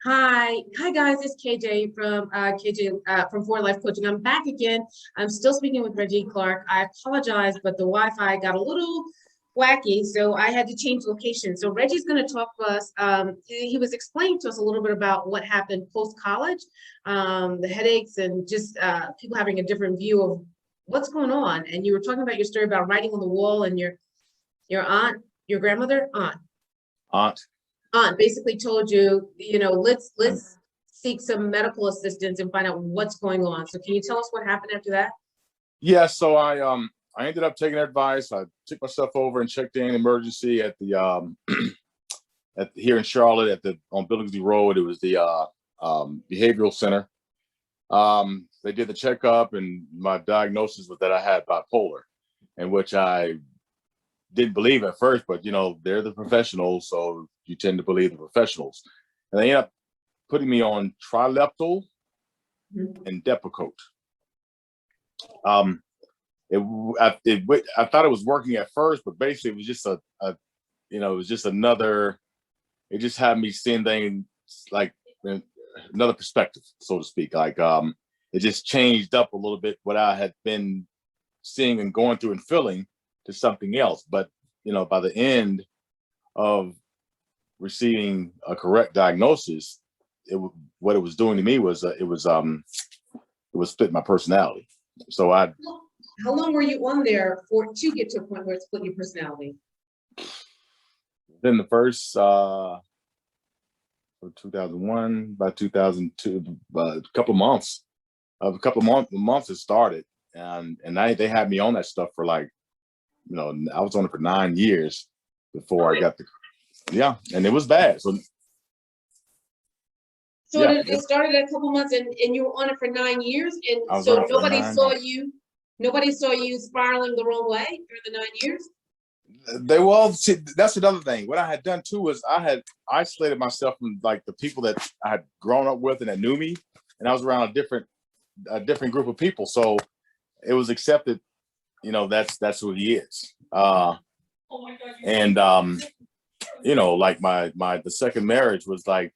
Hi guys, it's KJ from For Life Coaching. I'm back again. I'm still speaking with Reggie Clark. I apologize, but the Wi-Fi got a little wacky, so I had to change location. So Reggie's going to talk to us. He was explaining to us a little bit about what happened post-college, the headaches, and just people having a different view of what's going on. And you were talking about your story about writing on the wall, and your aunt, your grandmother, aunt basically told you, let's seek some medical assistance and find out what's going on. So can you tell us what happened after that? Yeah, so I ended up taking advice. I took myself over and checked in emergency at the here in Charlotte on Billingsley Road. It was the behavioral center. They did the checkup, and my diagnosis was that I had bipolar, in which I didn't believe at first, but they're the professionals, so you tend to believe the professionals. And they ended up putting me on Trileptal and Depakote. I thought it was working at first, but basically it was just it just had me seeing things like another perspective, so to speak. Like it just changed up a little bit what I had been seeing and going through and feeling to something else. But by the end of receiving a correct diagnosis, what it was doing to me was it was splitting my personality. So how long were you on there to get to a point where it split your personality? Then the first 2001, by 2002, a couple of months it started, and they had me on that stuff for like, I was on it for 9 years before I got and it was bad. So it started a couple months, and you were on it for 9 years, and so nobody saw you spiraling the wrong way during the 9 years? See, that's another thing. What I had done too was I had isolated myself from like the people that I had grown up with and that knew me, and I was around a different group of people. So it was accepted, that's who he is. And like the second marriage was like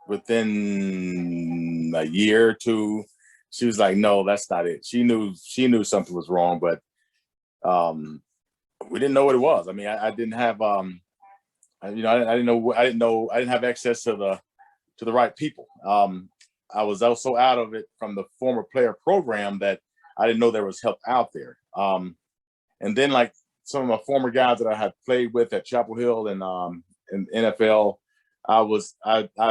within a year or two, she was like, no, that's not it. She knew something was wrong, but we didn't know what it was. I mean, I didn't have I didn't have access to the right people. I was also out of it from the former player program that I didn't know there was help out there. And then like some of my former guys that I had played with at Chapel Hill and NFL, I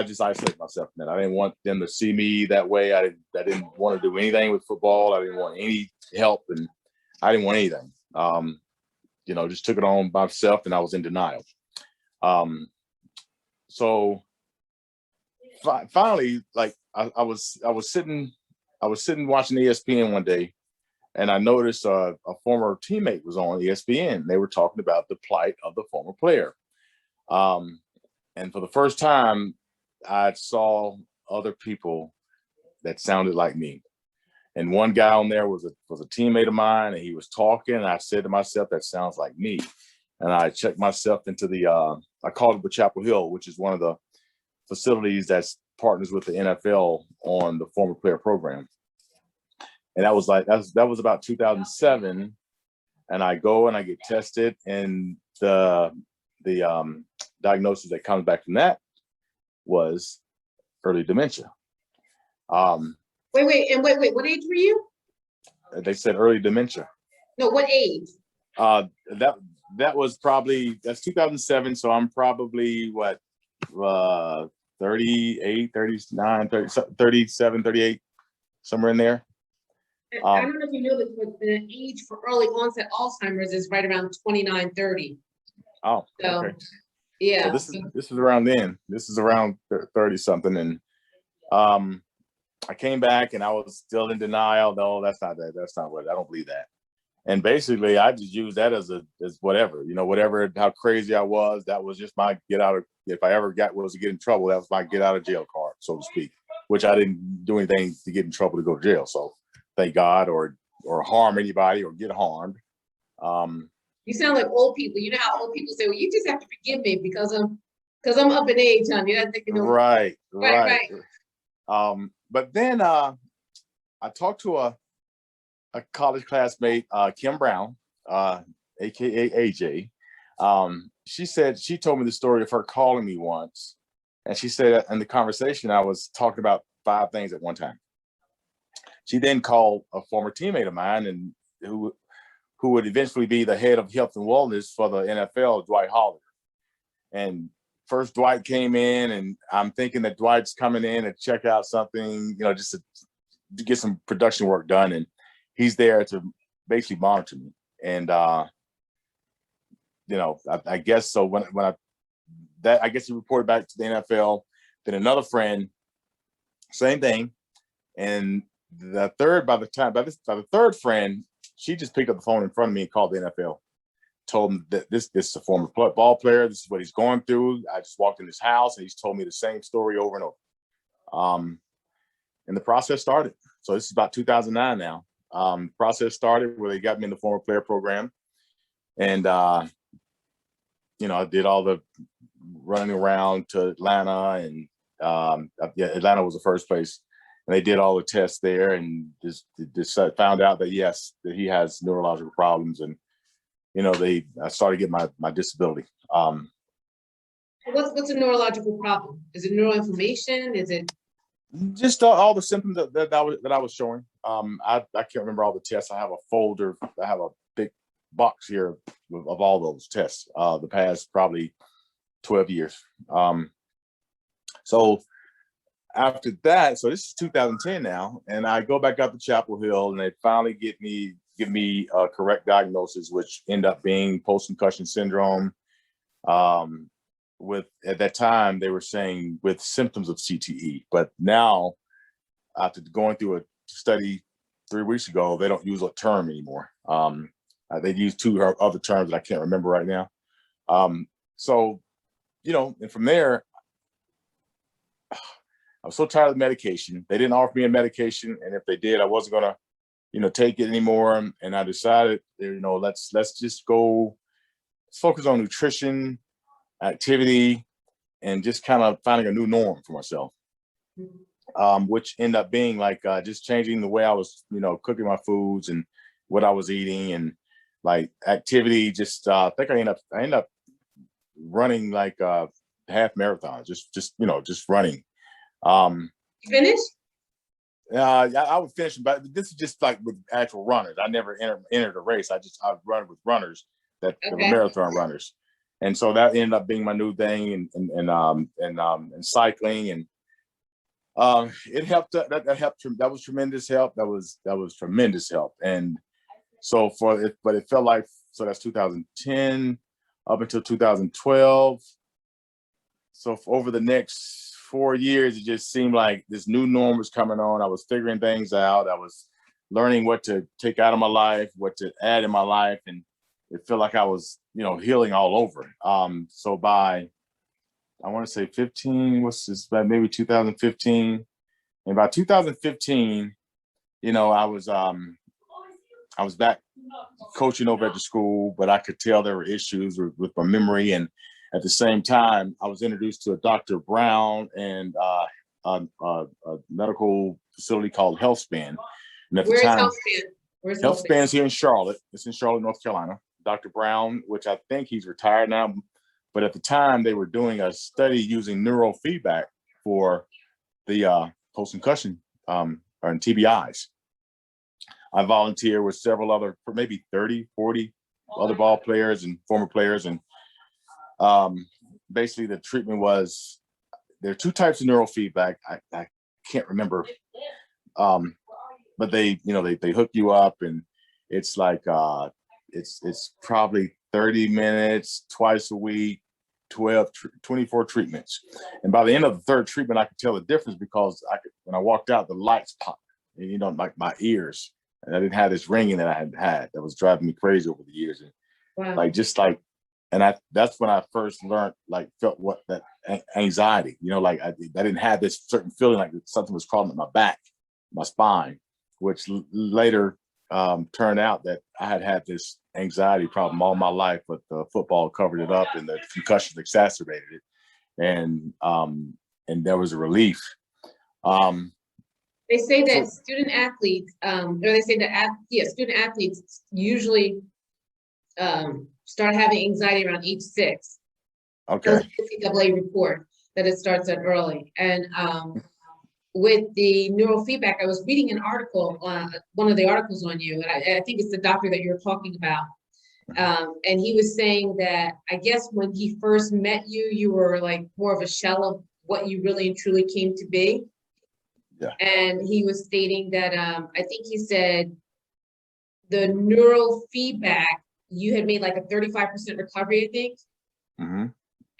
just isolated myself from that. I didn't want them to see me that way. I didn't want to do anything with football. I didn't want any help, and I didn't want anything. Just took it on by myself, and I was in denial. So finally, like I was sitting watching ESPN one day, and I noticed a former teammate was on ESPN. They were talking about the plight of the former player. And for the first time, I saw other people that sounded like me. And one guy on there was a teammate of mine, and he was talking, and I said to myself, that sounds like me. And I checked myself into I called it the Chapel Hill, which is one of the facilities that's partners with the NFL on the former player program. And that was about 2007. And I go and I get tested, and the diagnosis that comes back from that was early dementia. Wait. What age were you? They said early dementia. No, what age? That's 2007. So I'm probably 38, 39, 30, 37, 38, somewhere in there. I don't know if you know this, but the age for early onset Alzheimer's is right around 29, 30. Oh, so, okay. Yeah. So this is around then. This is around 30 something, and I came back and I was still in denial. No, that's not that. That's not what I don't believe that. And basically, I just used that as whatever, whatever, how crazy I was. That was just my get out of. If I ever was to get in trouble, that was my get out of jail card, so to speak. Which I didn't do anything to get in trouble to go to jail. So thank God, or harm anybody or get harmed. You sound like old people. You know how old people say, well, you just have to forgive me because Because I'm up in age, honey. You're not thinking no. Right, Right, right. right. But then I talked to a college classmate, Kim Brown, aka AJ. She told me the story of her calling me once, and she said in the conversation I was talking about 5 things at one time. She then called a former teammate of mine, and who would eventually be the head of health and wellness for the NFL, Dwight Howard. And first Dwight came in, and I'm thinking that Dwight's coming in to check out something, just to get some production work done. And he's there to basically monitor me. And, I guess so I guess he reported back to the NFL, then another friend, same thing. And by the third friend, she just picked up the phone in front of me and called the NFL. Told him that this is a former ball player. This is what he's going through. I just walked in his house and he's told me the same story over and over. And the process started. So this is about 2009 now. Process started where they got me in the former player program. And, I did all the running around to Atlanta, and Atlanta was the first place. And they did all the tests there, and just found out that, yes, that he has neurological problems. And, I started getting my disability. What's a neurological problem? Is it neuroinflammation? Is it just all the symptoms that I was showing? I can't remember all the tests. I have a folder. I have a big box here of all those tests, the past probably 12 years. So after that, so this is 2010 now, and I go back up to Chapel Hill, and they finally give me a correct diagnosis, which end up being post-concussion syndrome. With, at that time, they were saying with symptoms of CTE, but now after going through a study 3 weeks ago, they don't use a term anymore. They use 2 other terms that I can't remember right now. So, and from there, I was so tired of the medication. They didn't offer me a medication, and if they did, I wasn't gonna, take it anymore. And I decided, let's just focus on nutrition, activity, and just kind of finding a new norm for myself. Which ended up being like just changing the way I was, cooking my foods and what I was eating, and like activity. Just I think I end up running like half marathons, just running. Finish? I would finish, but this is just like with actual runners. I never entered a race. I run with runners that were marathon runners, and so that ended up being my new thing, and cycling, and it helped. That helped. That was tremendous help. That was tremendous help. And so but it felt like, so that's 2010 up until 2012. So over the next 4 years, it just seemed like this new norm was coming on. I was figuring things out. I was learning what to take out of my life, what to add in my life, and it felt like I was, healing all over. So by, I want to say 15, maybe 2015, and by 2015, I was back coaching over at the school, but I could tell there were issues with my memory. And at the same time, I was introduced to a Dr. Brown and a medical facility called HealthSpan. And at the time, Where's HealthSpan is here in Charlotte. It's in Charlotte, North Carolina. Dr. Brown, which I think he's retired now, but at the time they were doing a study using neurofeedback for the post-concussion or TBIs. I volunteer with several other, maybe 30, 40 other ball players and former players. And basically the treatment was, there are 2 types of neurofeedback. I can't remember, but they hook you up, and it's like, it's probably 30 minutes, twice a week, 24 treatments. And by the end of the 3rd treatment, I could tell the difference, because when I walked out, the lights popped, and like my ears, and I didn't have this ringing that I had that was driving me crazy over the years. And wow. And that's when I first felt what that anxiety, I didn't have this certain feeling like something was crawling at my back, my spine, which later turned out that I had this anxiety problem all my life, but the football covered it up and the concussions exacerbated it. and there was a relief. They say that student athletes, or they say that student athletes usually start having anxiety around age 6. Okay. That was the NCAA report that it starts at early. And with the neurofeedback, I was reading an article, one of the articles on you, and I think it's the doctor that you're talking about. And he was saying that, I guess when he first met you, you were like more of a shell of what you really and truly came to be. Yeah. And he was stating that, I think he said the neurofeedback, you had made like a 35% recovery, I think. Mm-hmm.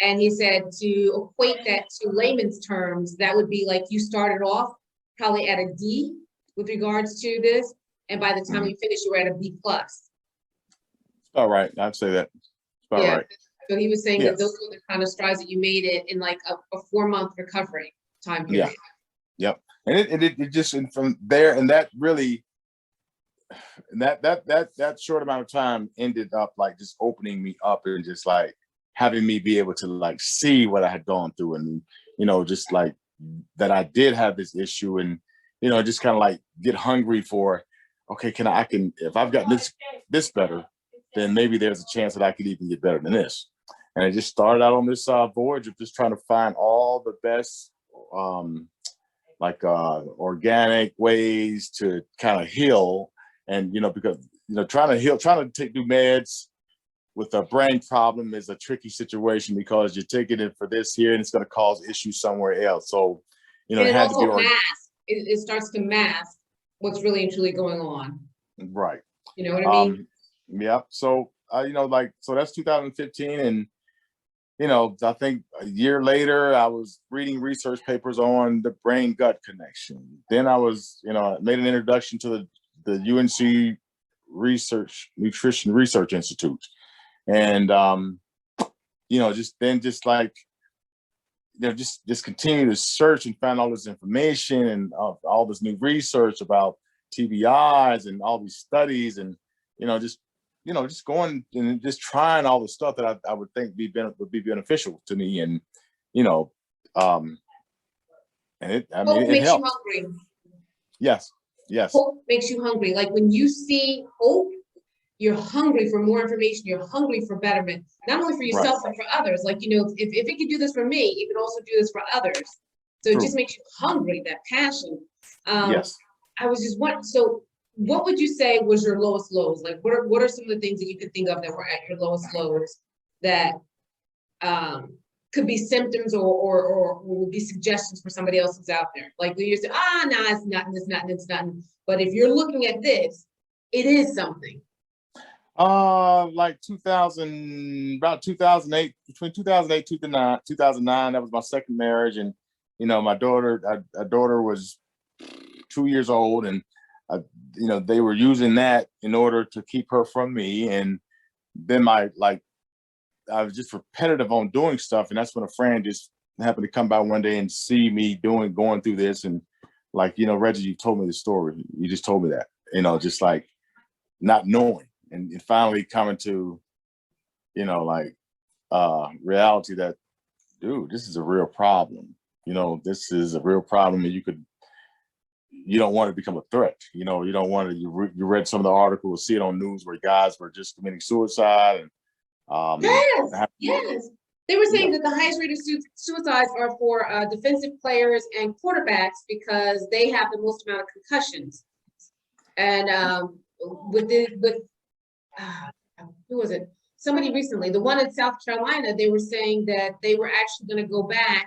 And he said to equate that to layman's terms, that would be like you started off probably at a D with regards to this. And by the time you finish, you were at a B plus. All right. I'd say that. All right. So he was saying that those were the kind of strides that you made it in like a 4-month recovery time period. Yeah. Yep. And it just, and from there, and that really, that short amount of time ended up like just opening me up and just like having me be able to like see what I had gone through, and, you know, just like that I did have this issue, and, you know, just kind of like get hungry for, okay, I can, if I've got this better, then maybe there's a chance that I could even get better than this. And I just started out on this voyage of just trying to find all the best, organic ways to kind of heal. And, you know, because, you know, trying to do meds with a brain problem is a tricky situation, because you're taking it for this here and it's going to cause issues somewhere else. So, you know, and it starts to mask what's really and truly going on. Right. You know what I mean? Yeah. So, you know, like, so that's 2015. And, you know, I think a year later, I was reading research papers on the brain-gut connection. Then I was, you know, made an introduction to the UNC Nutrition Research Institute. And, you know, just continue to search and find all this information and all this new research about TBIs and all these studies, and, just going and just trying all the stuff that I would think would be beneficial to me. And, and it makes helps. you hungry. Yes. Hope makes you hungry. Like when you see hope, you're hungry for more information. You're hungry for betterment, not only for yourself, but for others. Like, if it can do this for me, it can also do this for others. So it just makes you hungry, that passion. Yes. I was just wondering, so what would you say was your lowest lows? Like, what are some of the things that you could think of that were at your lowest lows that could be symptoms or would be suggestions for somebody else who's out there? Like when you say, it's nothing, it's nothing. But if you're looking at this, it is something. Like about 2008, between 2008 to 2009, that was my second marriage. And, my daughter was 2 years old, and, they were using that in order to keep her from me. And then I was just repetitive on doing stuff. And that's when a friend just happened to come by one day and see me going through this. And Reggie, you told me the story. You just told me that, just like not knowing. And finally coming to, reality that, dude, this is a real problem. This is a real problem, and you don't want to become a threat. You don't want to, you read some of the articles, see it on news where guys were just committing suicide. And yes. They were saying that the highest rate of suicides are for defensive players and quarterbacks because they have the most amount of concussions. And who was it? Somebody recently, the one in South Carolina, they were saying that they were actually going to go back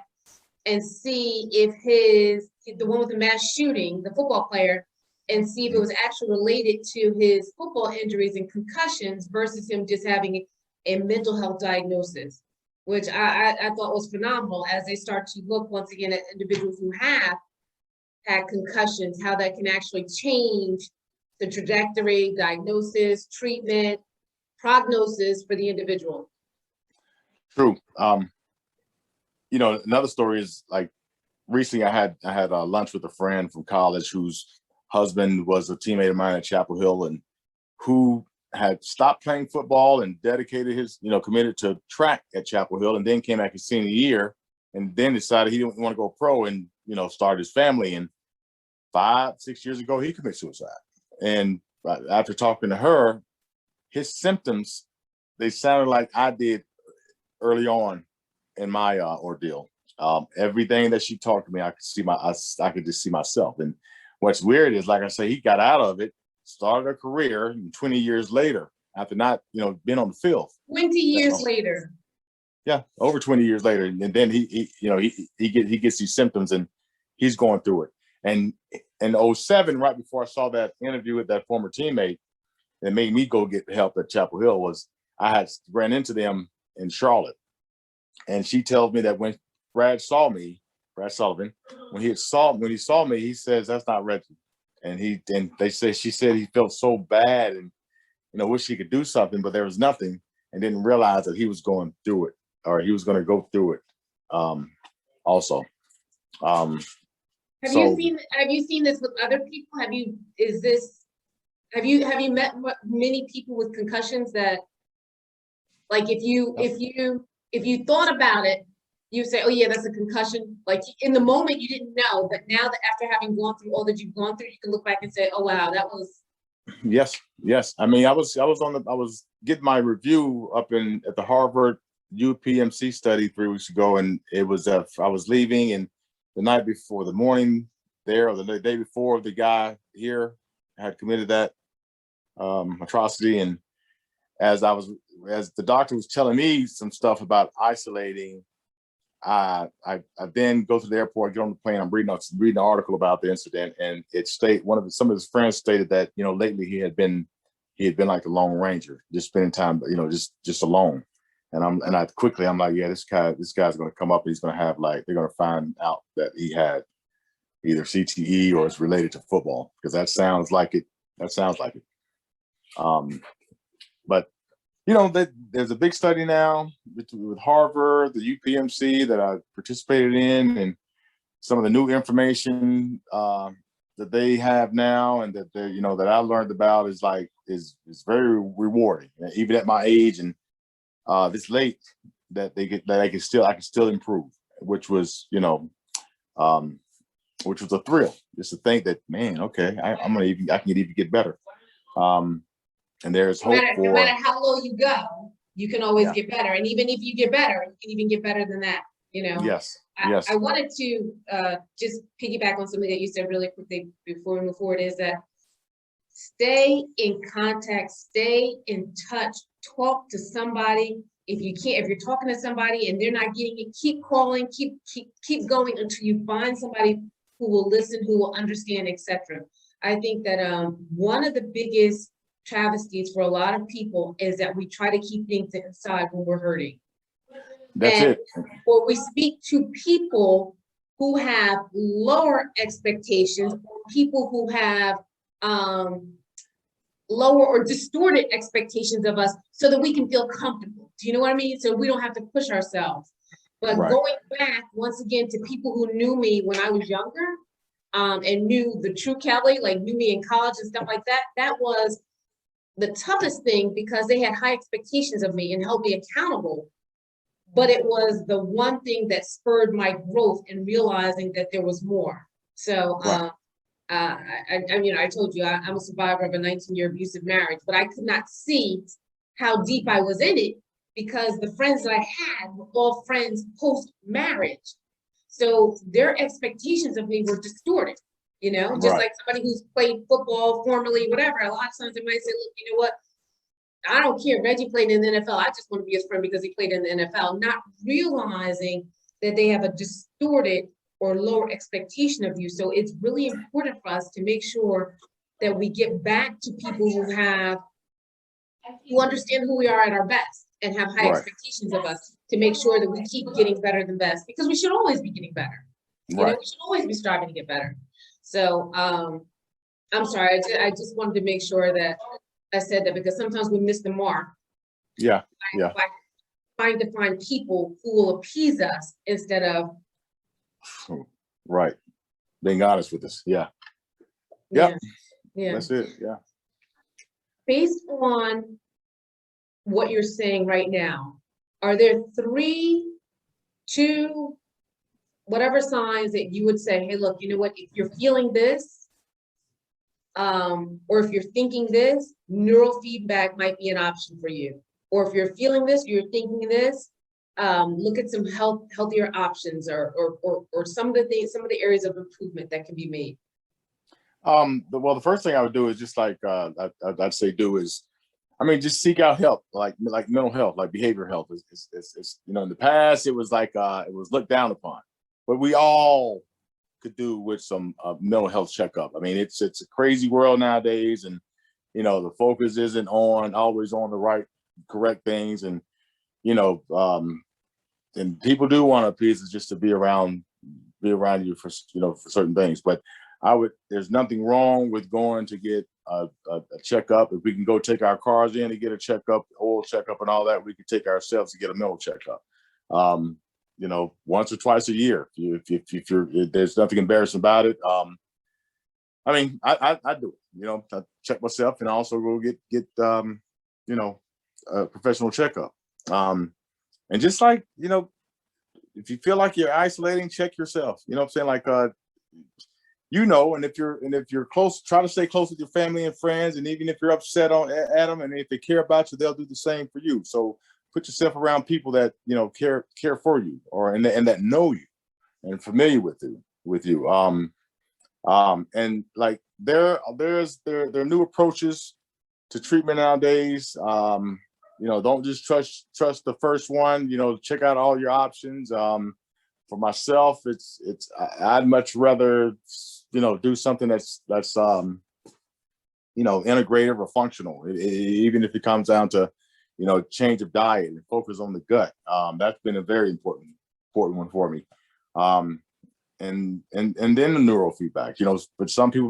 and see if the one with the mass shooting, the football player, and see if it was actually related to his football injuries and concussions versus him just having a mental health diagnosis, which I thought was phenomenal as they start to look once again at individuals who have had concussions, how that can actually change the trajectory, diagnosis, treatment, prognosis for the individual. True. Another story is like recently I had lunch with a friend from college whose husband was a teammate of mine at Chapel Hill, and who had stopped playing football and dedicated committed to track at Chapel Hill, and then came back his senior year and then decided he didn't want to go pro and, you know, start his family. And 5-6 years ago, he committed suicide. And after talking to her, his symptoms, they sounded like I did early on in my ordeal. Everything that she talked to me, I could see I could just see myself. And what's weird is, like I say, he got out of it, started a career, and 20 years later, after not, you know, being on the field. 20 years later. Yeah, over 20 years later, and then he gets these symptoms, and he's going through it. And in 2007, right before I saw that interview with that former teammate that made me go get help at Chapel Hill, was I had ran into them in Charlotte, and she tells me that when Brad Sullivan, when he saw me, he says, "That's not Reggie." And she said he felt so bad and, you know, wish he could do something, but there was nothing, and didn't realize that he was going through it, or he was going to go through it also. Have you seen this with other people? Have you met many people with concussions that, like, if you thought about it, you say, oh yeah, that's a concussion. Like, in the moment you didn't know, but now that after having gone through all that you've gone through, you can look back and say, oh wow, that was. Yes. I mean, I was getting my review up at the Harvard UPMC study 3 weeks ago, and it was I was leaving, and the night before, the morning there, or the day before, the guy here had committed that atrocity. And as the doctor was telling me some stuff about isolating, I then go to the airport, get on the plane. I'm reading an article about the incident, and some of his friends stated that, you know, lately he had been like a Lone Ranger, just spending time, you know, just alone. And I'm like, yeah, this guy's going to come up, and he's going to have, like, they're going to find out that he had either CTE or it's related to football, because that sounds like it. But, you know, there's a big study now with Harvard, the UPMC, that I participated in, and some of the new information that they have now, and that that I learned about is very rewarding, even at my age and this late, that I can still improve, which was which was a thrill, just to think that, man, okay, I can even get better. And there's hope for no matter how low you go, you can always get better. And even if you get better, you can even get better than that, you know? Yes. I wanted to just piggyback on something that you said really quickly before we move forward, is that stay in contact, stay in touch, talk to somebody. If you're talking to somebody and they're not getting it, keep calling, keep going until you find somebody who will listen, who will understand, etc. I think that one of the biggest travesties for a lot of people is that we try to keep things inside when we're hurting. That's it. Or we speak to people who have lower expectations, or people who have lower or distorted expectations of us, so that we can feel comfortable. Do you know what I mean? So we don't have to push ourselves. But going back once again to people who knew me when I was younger, and knew the true Kelly, like knew me in college and stuff like that, that was the toughest thing, because they had high expectations of me and held me accountable. But it was the one thing that spurred my growth in realizing that there was more. So I told you I'm a survivor of a 19-year abusive marriage, but I could not see how deep I was in it, because the friends that I had were all friends post-marriage. So their expectations of me were distorted, you know, just like somebody who's played football formerly, whatever. A lot of times they might say, look, you know what? I don't care. Reggie played in the NFL. I just want to be his friend because he played in the NFL, not realizing that they have a distorted or lower expectation of you. So it's really important for us to make sure that we get back to people who understand who we are at our best and have high expectations of us, to make sure that we keep getting better than best, because we should always be getting better. You know, we should always be striving to get better. So I'm sorry, I just wanted to make sure that I said that, because sometimes we miss the mark. By trying to find people who will appease us instead of being honest with us. That's it. Based on what you're saying right now, are there 3, 2, whatever signs that you would say, hey, look, you know what, if you're feeling this, or if you're thinking this, neurofeedback might be an option for you. Or if you're feeling this, you're thinking this, look at some healthier options, or some of the things, some of the areas of improvement that can be made. Well, the first thing I would do is just like I'd say do is, I mean, just seek out help, like mental health, like behavioral health. Is you know, in the past it was like it was looked down upon, but we all could do with some mental health checkup. I mean, it's a crazy world nowadays, and you know, the focus isn't always on the correct things, and you know, and people do want a piece just to be around you for, you know, for certain things. But there's nothing wrong with going to get a checkup. If we can go take our cars in to get a checkup, oil checkup and all that, we can take ourselves to get a mental checkup. You know, once or twice a year, if there's nothing embarrassing about it. I mean, I do it, you know, I check myself and also go get you know, a professional checkup. And just like, you know, if you feel like you're isolating, check yourself. You know what I'm saying? Like, you know, and if you're close, try to stay close with your family and friends. And even if you're upset at them, and if they care about you, they'll do the same for you. So put yourself around people that, you know, care for you, and that know you and familiar with you. And like there are new approaches to treatment nowadays. You know, don't just trust the first one. You know, check out all your options. For myself, I'd much rather, you know, do something that's you know, integrative or functional, even if it comes down to, you know, change of diet and focus on the gut. That's been a very important one for me. And then the neurofeedback, you know, but some people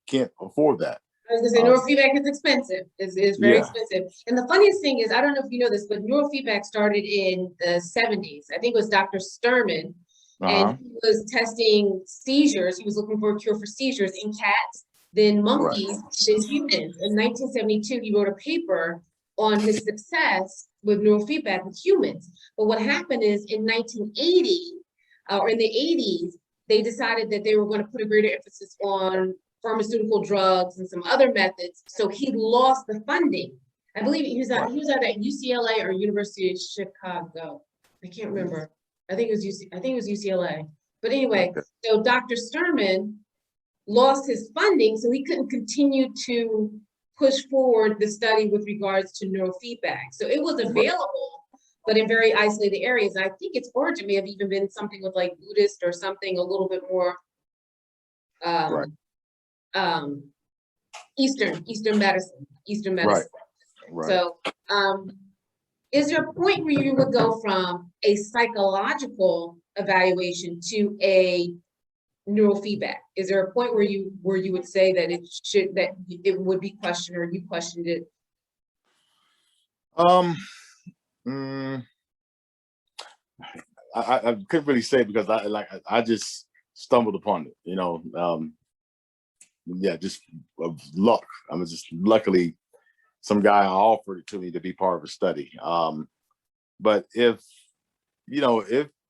can't afford that. I was gonna say neurofeedback is expensive. It's very expensive. And the funniest thing is, I don't know if you know this, but neurofeedback started in the 70s. I think it was Dr. Sturman, and he was testing seizures. He was looking for a cure for seizures in cats, then monkeys, then humans. In 1972, he wrote a paper on his success with neurofeedback with humans. But what happened is in 1980, or in the 80s, they decided that they were going to put a greater emphasis on pharmaceutical drugs and some other methods. So he lost the funding. I believe he was out at UCLA or University of Chicago. I can't remember. I think it was UCLA. But anyway, so Dr. Sturman lost his funding, so he couldn't continue to push forward the study with regards to neurofeedback. So it was available, but in very isolated areas. And I think its origin may have even been something with like Buddhist or something a little bit more Eastern medicine. Right. So is there a point where you would go from a psychological evaluation to a neurofeedback? Is there a point where you would say that it would be questioned, or you questioned it? I couldn't really say, because I just stumbled upon it, you know. Just of luck. I was just luckily some guy offered it to me to be part of a study. But if you know,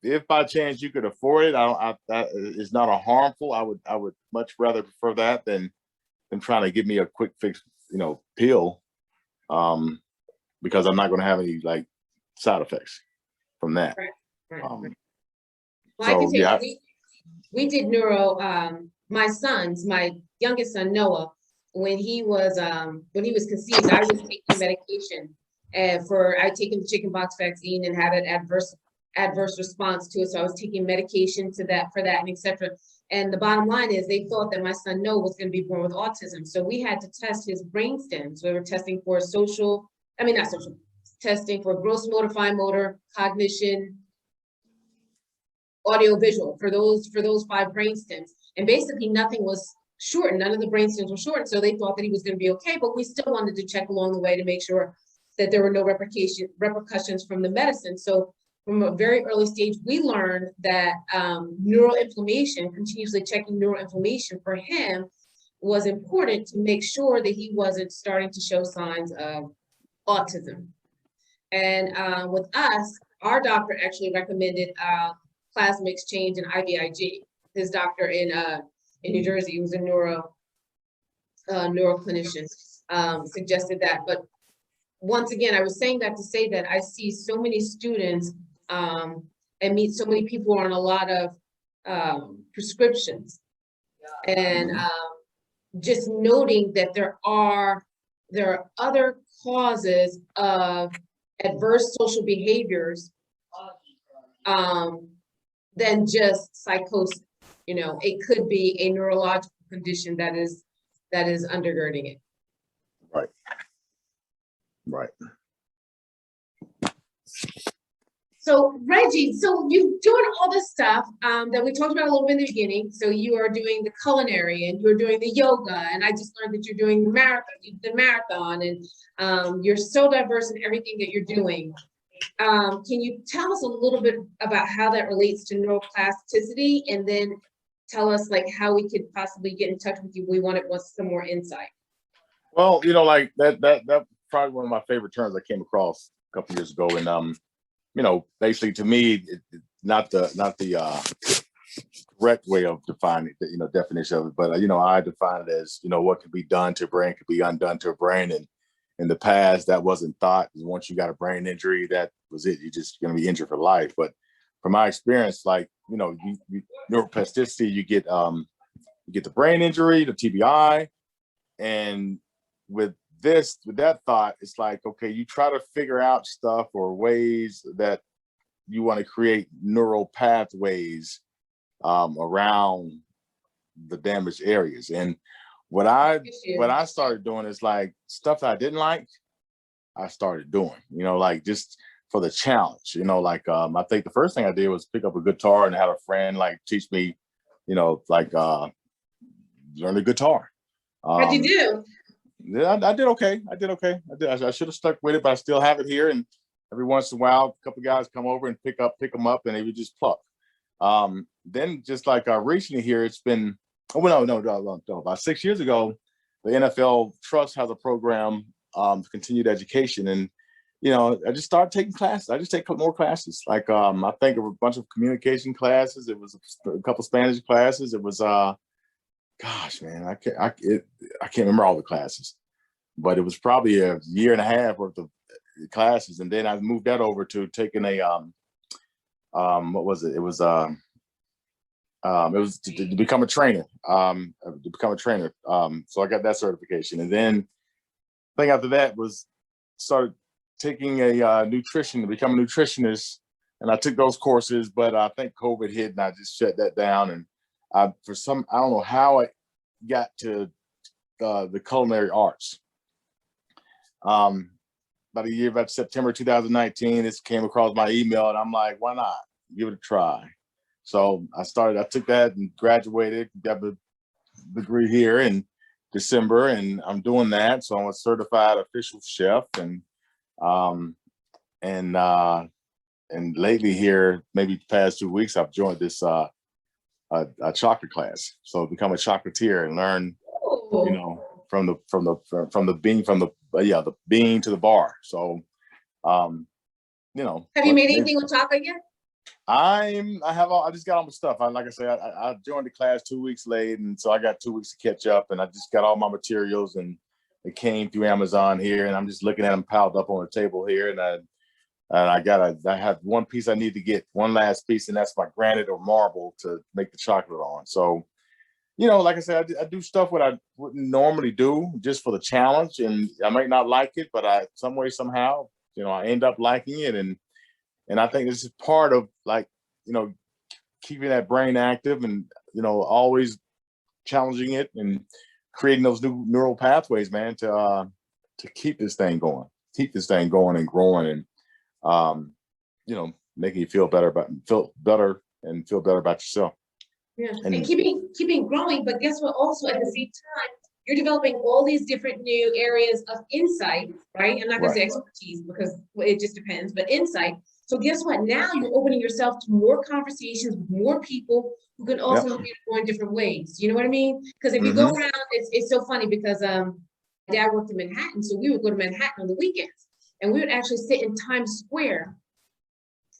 if by chance you could afford it, that is not a harmful. I would much rather prefer that than trying to give me a quick fix, you know, pill, because I'm not going to have any like side effects from that. Right. Well, so, I can say we did neuro. My youngest son Noah, when he was conceived, I was taking medication, and I'd taken the chickenpox vaccine and had an adverse response to it. So I was taking medication for that, and etc. And the bottom line is, they thought that my son Noah was going to be born with autism. So we had to test his brain stems. We were testing for testing for gross motor, fine motor, cognition, audio visual, for those 5 brain stems. And basically nothing was shortened. None of the brain stems were shortened. So they thought that he was going to be okay, but we still wanted to check along the way to make sure that there were no repercussions from the medicine. So from a very early stage, we learned that neuroinflammation, continuously checking neuroinflammation for him, was important to make sure that he wasn't starting to show signs of autism. And with us, our doctor actually recommended neuroplasm exchange and IVIG. His doctor in New Jersey, who was a neuroclinician, suggested that. But once again, I was saying that to say that I see so many students and meet so many people on a lot of prescriptions, and just noting that there are other causes of adverse social behaviors than just psychosis. You know, it could be a neurological condition that is undergirding it. Right. Right. So Reggie, so you're doing all this stuff that we talked about a little bit in the beginning. So you are doing the culinary and you're doing the yoga, and I just learned that you're doing the marathon, and you're so diverse in everything that you're doing. Can you tell us a little bit about how that relates to neuroplasticity, and then tell us like how we could possibly get in touch with you? We wanted some more insight. Well, you know, like that probably one of my favorite terms I came across a couple years ago, and you know, basically to me, not the correct way of defining the, you know, definition of it, but you know, I define it as, you know, what can be done to a brain could be undone to a brain, and in the past that wasn't thought. Once you got a brain injury, that was it. You're just going to be injured for life. But from my experience, like, you know, neuroplasticity, you get the brain injury, the TBI, and with that thought, it's like, okay, you try to figure out stuff or ways that you want to create neural pathways around the damaged areas. And what I started doing is like stuff that I didn't like, I started doing, you know, like just for the challenge, you know, like I think the first thing I did was pick up a guitar and have a friend like teach me, you know, like learn the guitar. How'd you do? Yeah, I did okay. I should have stuck with it, but I still have it here. And every once in a while, a couple of guys come over and pick them up, and they would just pluck. Then just like recently here, it's been, no, about 6 years ago, the NFL Trust has a program, continued education. And, you know, I just started taking classes. I just take more classes. Like, I think of a bunch of communication classes. It was a couple Spanish classes. It was, gosh, man, I can't remember all the classes, but it was probably a year and a half worth of classes. And then I moved that over to taking a, what was it? It was to become a trainer, so I got that certification. And then the thing after that was started taking a nutrition to become a nutritionist. And I took those courses, but I think COVID hit and I just shut that down. And I don't know how I got to the culinary arts. About September 2019, this came across my email, and I'm like, why not give it a try? So I took that and graduated, got the degree here in December, and I'm doing that. So I'm a certified official chef, and lately here, maybe the past 2 weeks, I've joined this a chocolate class. So become a chocolatier and learn, you know, from the bean to the bar. So, you know. Have you made anything with chocolate yet? I just got all my stuff. Like I said, I joined the class 2 weeks late, and so I got 2 weeks to catch up, and I just got all my materials, and it came through Amazon here, and I'm just looking at them piled up on the table here, and I have one piece I need to get, one last piece, and that's my granite or marble to make the chocolate on. So, you know, like I said, I do stuff what I wouldn't normally do just for the challenge, and I might not like it, but some way, somehow, you know, I end up liking it. And I think this is part of, like, you know, keeping that brain active and, you know, always challenging it and creating those new neural pathways, man, to keep this thing going and growing, and, you know, making you feel better about yourself. Yeah, and keeping growing, but guess what? Also, at the same time, you're developing all these different new areas of insight, right? I'm not gonna say expertise because it just depends, but insight. So guess what? Now you're opening yourself to more conversations with more people who can also help you to go in different ways. You know what I mean? Because if you go around, it's so funny because my dad worked in Manhattan, so we would go to Manhattan on the weekends, and we would actually sit in Times Square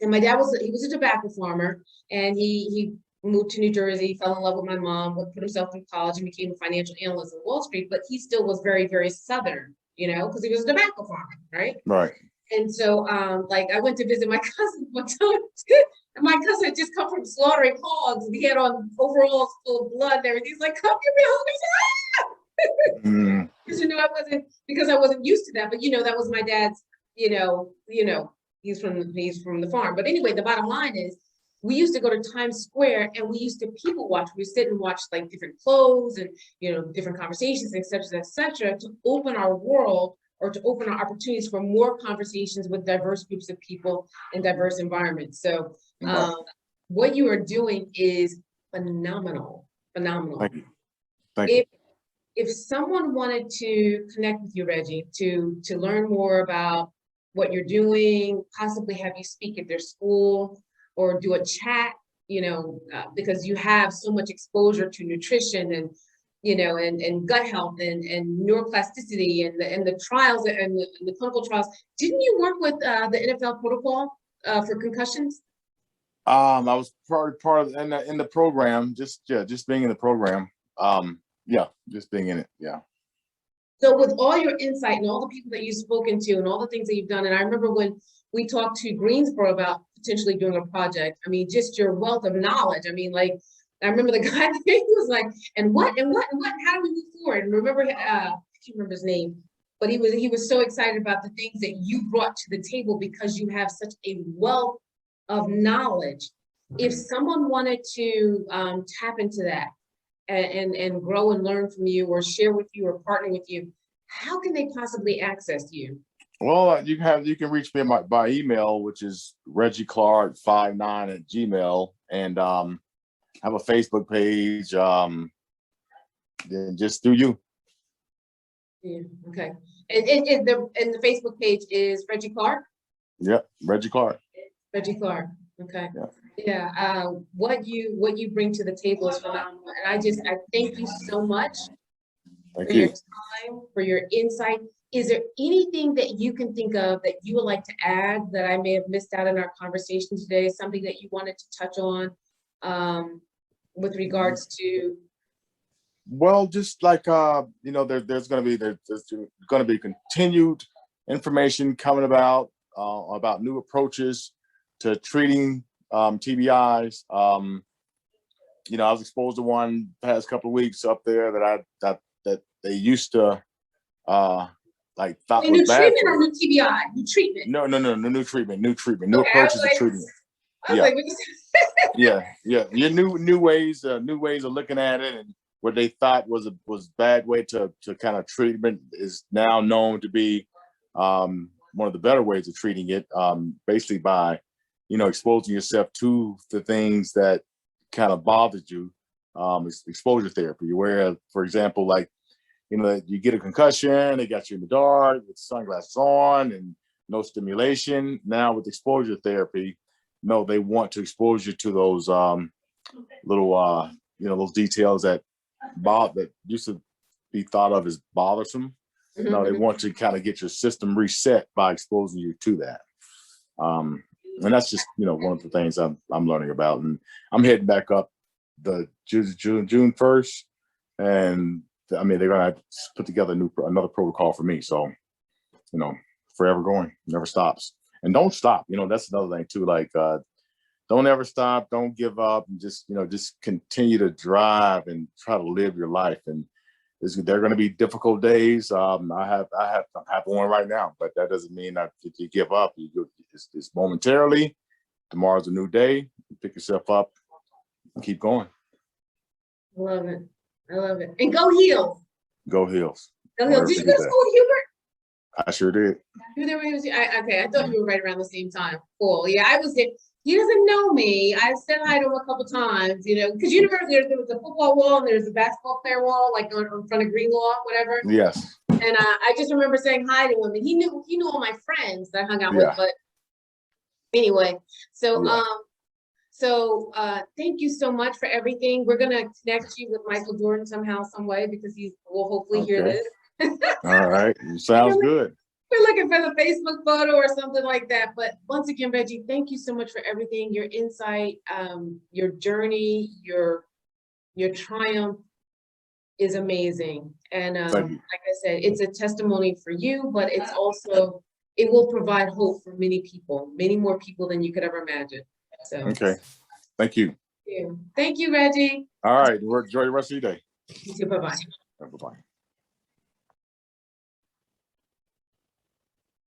And my dad was a tobacco farmer, and he moved to New Jersey, fell in love with my mom, put himself through college and became a financial analyst at Wall Street, but he still was very, very Southern, you know, because he was a tobacco farmer, right? Right. And so, like, I went to visit my cousin one time, and my cousin had just come from slaughtering hogs, and he had on overalls full of blood and everything. He's like, come give me a hug. I said, ah! Because, you know, I wasn't used to that, but, you know, that was my dad's, you know, he's from the farm. But anyway, the bottom line is, we used to go to Times Square and we used to people watch. We sit and watch like different clothes and, you know, different conversations, et cetera, to open our world, or to open our opportunities for more conversations with diverse groups of people in diverse environments. So what you are doing is phenomenal. Thank you. Thank you. If someone wanted to connect with you, Reggie, to learn more about what you're doing, possibly have you speak at their school or do a chat, you know, because you have so much exposure to nutrition and, you know, and gut health and neuroplasticity and the trials and the clinical trials. Didn't you work with the NFL protocol for concussions? I was part of in the program, just being in the program. Just being in it. Yeah. So with all your insight and all the people that you've spoken to and all the things that you've done, and I remember when we talked to Greensboro about potentially doing a project, I mean, just your wealth of knowledge. I mean, like, I remember the guy, he was like, and what, how do we move forward? And remember, I can't remember his name, but he was so excited about the things that you brought to the table because you have such a wealth of knowledge. If someone wanted to tap into that and grow and learn from you or share with you or partner with you, how can they possibly access you? Well, you can reach me by email, which is ReggieClark59@gmail, and have a Facebook page, then just through you. Yeah, okay. And the Facebook page is Reggie Clark? Yep, Reggie Clark. Reggie Clark, okay. Yeah. Yeah, what you bring to the table is phenomenal. And I thank you so much for your time, for your insight. Is there anything that you can think of that you would like to add that I may have missed out in our conversation today? Something that you wanted to touch on with regards to? Well, just like you know, there's going to be continued information coming about new approaches to treating TBIs. You know, I was exposed to one past couple of weeks up there that they used to like thought was new bad. Treatment or new TBI? New treatment? No, new treatment, new approaches to treatment. Yeah, new ways of looking at it, and what they thought was bad way to kind of treatment is now known to be one of the better ways of treating it, basically by, you know, exposing yourself to the things that kind of bothered you, exposure therapy, where, for example, like, you know, you get a concussion, they got you in the dark with sunglasses on and no stimulation. Now with exposure therapy, no, they want to expose you to those little, you know, those details that used to be thought of as bothersome. Mm-hmm. No, they want to kind of get your system reset by exposing you to that. And that's just, you know, one of the things I'm learning about. And I'm heading back up the June 1st, and I mean, they're gonna put together another protocol for me. So, you know, forever going, never stops, and don't stop. You know, that's another thing too. Like, don't ever stop, don't give up, and just continue to drive and try to live your life. And there are going to be difficult days. I have one right now, but that doesn't mean that if you give up, it's momentarily. Tomorrow's a new day. You pick yourself up and keep going. I love it. I love it. And go Heels. Go Heels. Go Heels. Did you go to school with Hubert? I sure did. Okay, I thought you were right around the same time. Cool. Yeah, I was there. He doesn't know me. I said hi to him a couple times, you know, because university, there was a football wall and there's a basketball player wall, like in front of Greenlaw, whatever. Yes. And I just remember saying hi to him, and he knew all my friends that I hung out with. But anyway, so thank you so much for everything. We're gonna connect you with Michael Jordan somehow, some way, because he will hopefully hear this. All right, sounds good. We're looking for the Facebook photo or something like that. But once again, Reggie, thank you so much for everything, your insight, your journey, your triumph is amazing. And like I said, it's a testimony for you, but it's also, it will provide hope for many people, many more people than you could ever imagine. So Okay. Thank you. thank you, Reggie. All right. Enjoy the rest of your day. You too. Bye-bye. Bye-bye.